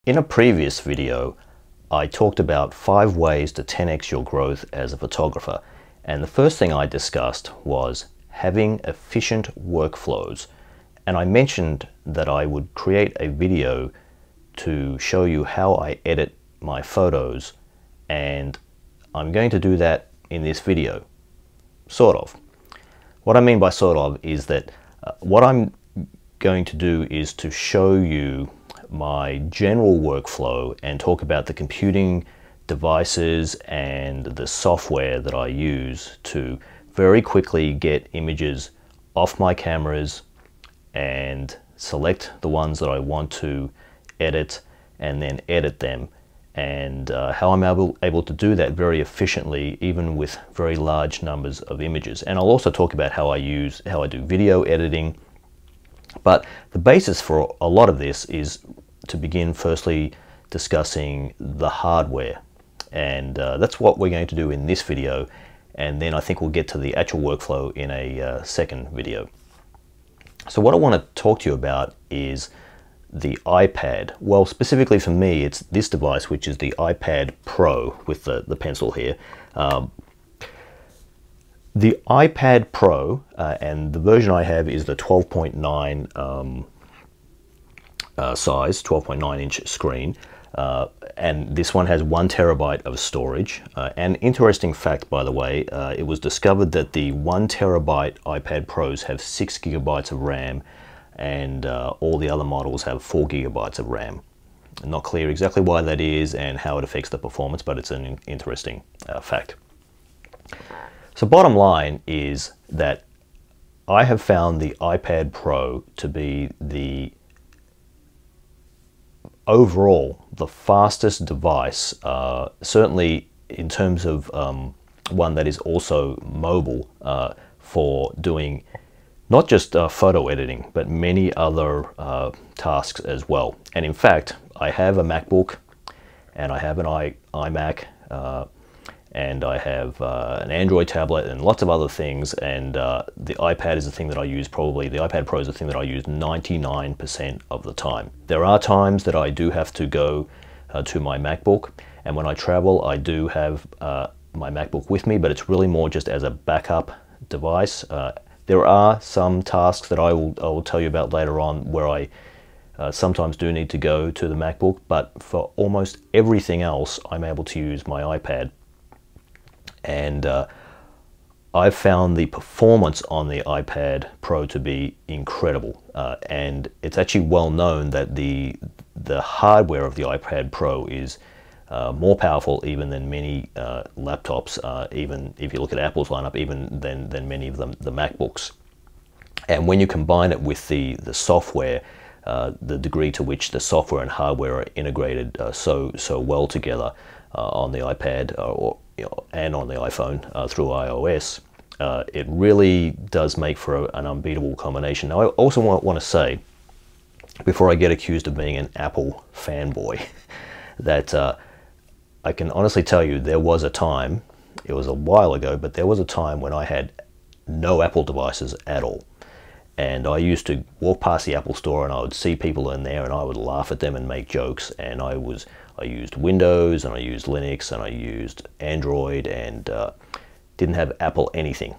In a previous video, I talked about 5 ways to 10x your growth as a photographer. And the first thing I discussed was having efficient workflows. And I mentioned that I would create a video to show you how I edit my photos. And I'm going to do that in this video. Sort of. What I mean by sort of is that what I'm going to do is to show you my general workflow and talk about the computing devices and the software that I use to very quickly get images off my cameras and select the ones that I want to edit and then edit them, and how I'm able to do that very efficiently even with very large numbers of images. And I'll also talk about how I do video editing. But the basis for a lot of this is to begin firstly discussing the hardware, and that's what we're going to do in this video, and then I think we'll get to the actual workflow in a second video. So what I want to talk to you about is the iPad. Well, specifically for me, it's this device, which is the iPad Pro with the pencil here. The iPad Pro, and the version I have is the 12.9 size, 12.9 inch screen, and this one has 1 terabyte of storage. An interesting fact, by the way, it was discovered that the 1 terabyte iPad Pros have 6 gigabytes of RAM, and all the other models have 4 gigabytes of RAM. Not clear exactly why that is and how it affects the performance, but it's an interesting fact. So bottom line is that I have found the iPad Pro to be overall the fastest device, certainly in terms of one that is also mobile, for doing not just photo editing, but many other tasks as well. And in fact, I have a MacBook, and I have an iMac, and I have an Android tablet and lots of other things, and the iPad is the thing that I use probably, the iPad Pro is the thing that I use 99% of the time. There are times that I do have to go to my MacBook, and when I travel I do have my MacBook with me, but it's really more just as a backup device. There are some tasks that I will tell you about later on where I sometimes do need to go to the MacBook, but for almost everything else I'm able to use my iPad. And I've found the performance on the iPad Pro to be incredible, and it's actually well known that the hardware of the iPad Pro is more powerful even than many laptops, even if you look at Apple's lineup, even than many of the MacBooks. And when you combine it with the software, the degree to which the software and hardware are integrated so well together on the iPad and on the iPhone through iOS, it really does make for an unbeatable combination. Now, I also want to say, before I get accused of being an Apple fanboy, that I can honestly tell you there was a time, it was a while ago, but there was a time when I had no Apple devices at all. And I used to walk past the Apple store and I would see people in there and I would laugh at them and make jokes. And I used Windows, and I used Linux, and I used Android, and didn't have Apple anything.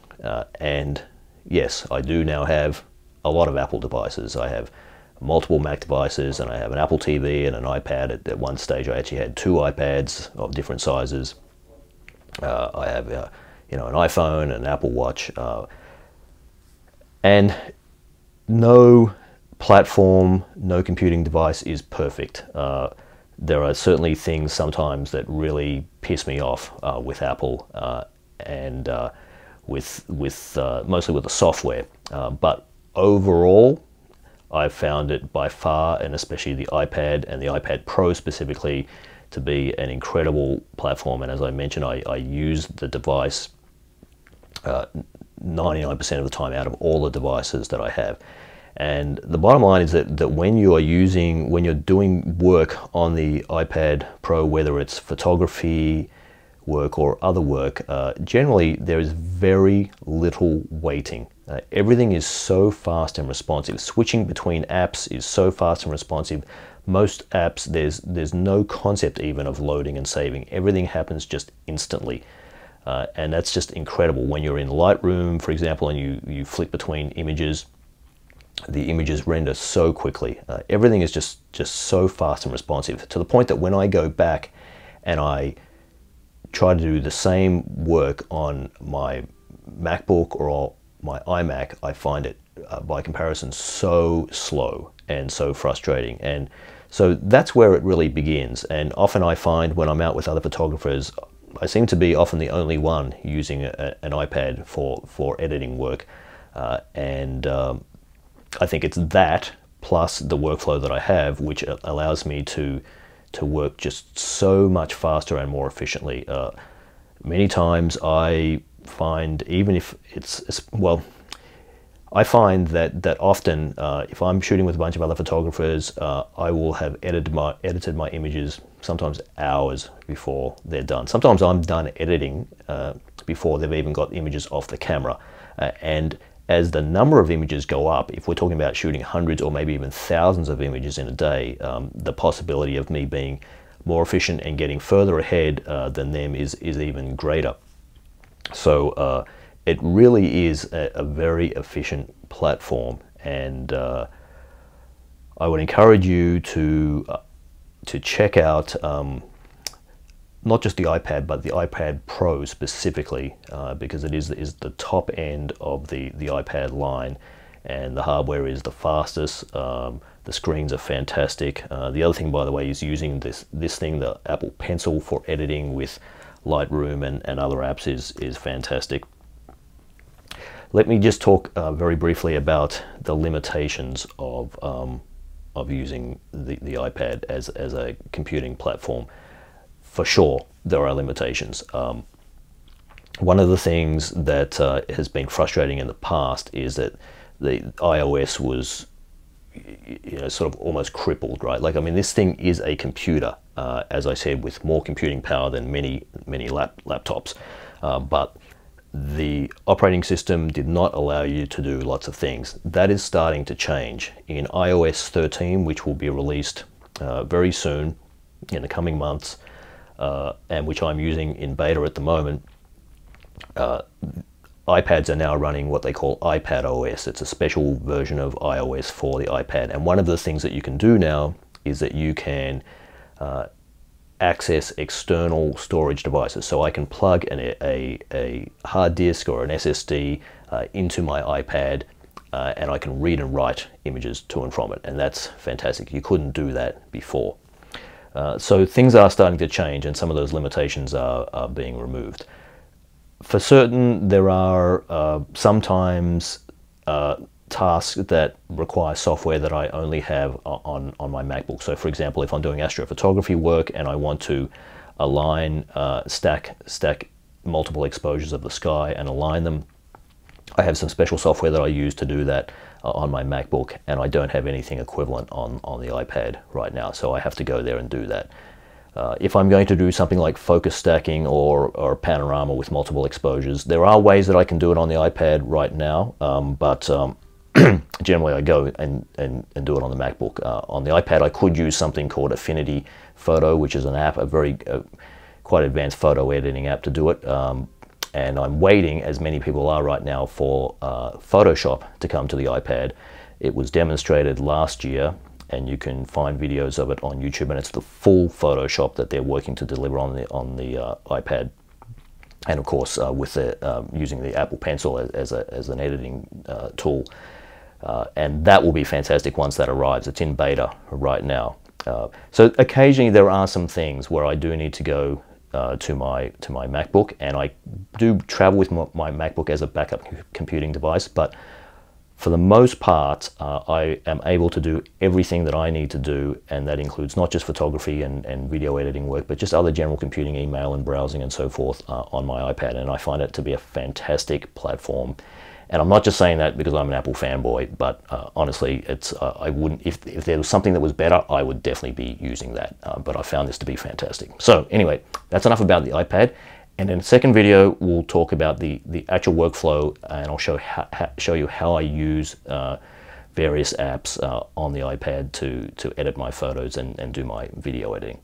And yes, I do now have a lot of Apple devices. I have multiple Mac devices, and I have an Apple TV and an iPad. At one stage I actually had 2 iPads of different sizes. I have an iPhone, an Apple Watch, and no platform, no computing device is perfect. There are certainly things sometimes that really piss me off with Apple, and mostly with the software. But overall, I've found it by far, and especially the iPad and the iPad Pro specifically, to be an incredible platform. And as I mentioned, I use the device 99% of the time out of all the devices that I have. And the bottom line is that when you're doing work on the iPad Pro, whether it's photography work or other work, generally there is very little waiting. Everything is so fast and responsive. Switching between apps is so fast and responsive. most apps, there's no concept even of loading and saving. Everything happens just instantly. And that's just incredible. When you're in Lightroom, for example, and you flick between images, the images render so quickly. Everything is just so fast and responsive, to the point that when I go back and I try to do the same work on my MacBook or my iMac, I find it by comparison so slow and so frustrating. And so that's where it really begins. And often I find when I'm out with other photographers, I seem to be often the only one using an iPad for editing work. I think it's that plus the workflow that I have, which allows me to work just so much faster and more efficiently. Many times I find, even if well, I find that often if I'm shooting with a bunch of other photographers, I will have edited my images sometimes hours before they're done. Sometimes I'm done editing before they've even got images off the camera. And as the number of images go up, if we're talking about shooting hundreds or maybe even thousands of images in a day, the possibility of me being more efficient and getting further ahead than them is even greater. So it really is a very efficient platform, and I would encourage you to check out not just the iPad, but the iPad Pro specifically, because it is the top end of the iPad line, and the hardware is the fastest. The screens are fantastic. The other thing, by the way, is using this thing, the Apple Pencil, for editing with Lightroom and other apps is fantastic. Let me just talk very briefly about the limitations of using the iPad as a computing platform. For sure, there are limitations. One of the things that has been frustrating in the past is that the iOS was, sort of almost crippled, right? Like, I mean, this thing is a computer, as I said, with more computing power than many laptops, but the operating system did not allow you to do lots of things. That is starting to change. In iOS 13, which will be released very soon, in the coming months, and which I'm using in beta at the moment, iPads are now running what they call iPad OS. It's a special version of iOS for the iPad. And one of the things that you can do now is that you can access external storage devices. So I can plug a hard disk or an SSD into my iPad, and I can read and write images to and from it. And that's fantastic. You couldn't do that before. So things are starting to change, and some of those limitations are being removed. For certain, there are sometimes tasks that require software that I only have on my MacBook. So for example, if I'm doing astrophotography work and I want to align, stack multiple exposures of the sky and align them, I have some special software that I use to do that on my MacBook, and I don't have anything equivalent on the iPad right now, so I have to go there and do that. If I'm going to do something like focus stacking or panorama with multiple exposures, there are ways that I can do it on the iPad right now, but generally I go and do it on the MacBook. On the iPad, I could use something called Affinity Photo, which is an app, a very quite advanced photo editing app to do it. And I'm waiting, as many people are right now, for Photoshop to come to the iPad. It was demonstrated last year, and you can find videos of it on YouTube, and it's the full Photoshop that they're working to deliver on the iPad. And of course, with using the Apple Pencil as an editing tool. And that will be fantastic once that arrives. It's in beta right now. So occasionally there are some things where I do need to go to my MacBook, and I do travel with my MacBook as a backup computing device, but for the most part I am able to do everything that I need to do, and that includes not just photography and video editing work, but just other general computing, email and browsing and so forth on my iPad. And I find it to be a fantastic platform. And I'm not just saying that because I'm an Apple fanboy, but honestly, it's I wouldn't, if there was something that was better, I would definitely be using that. But I found this to be fantastic. So anyway, that's enough about the iPad. And in the second video, we'll talk about the actual workflow, and I'll show you how I use various apps on the iPad to edit my photos and do my video editing.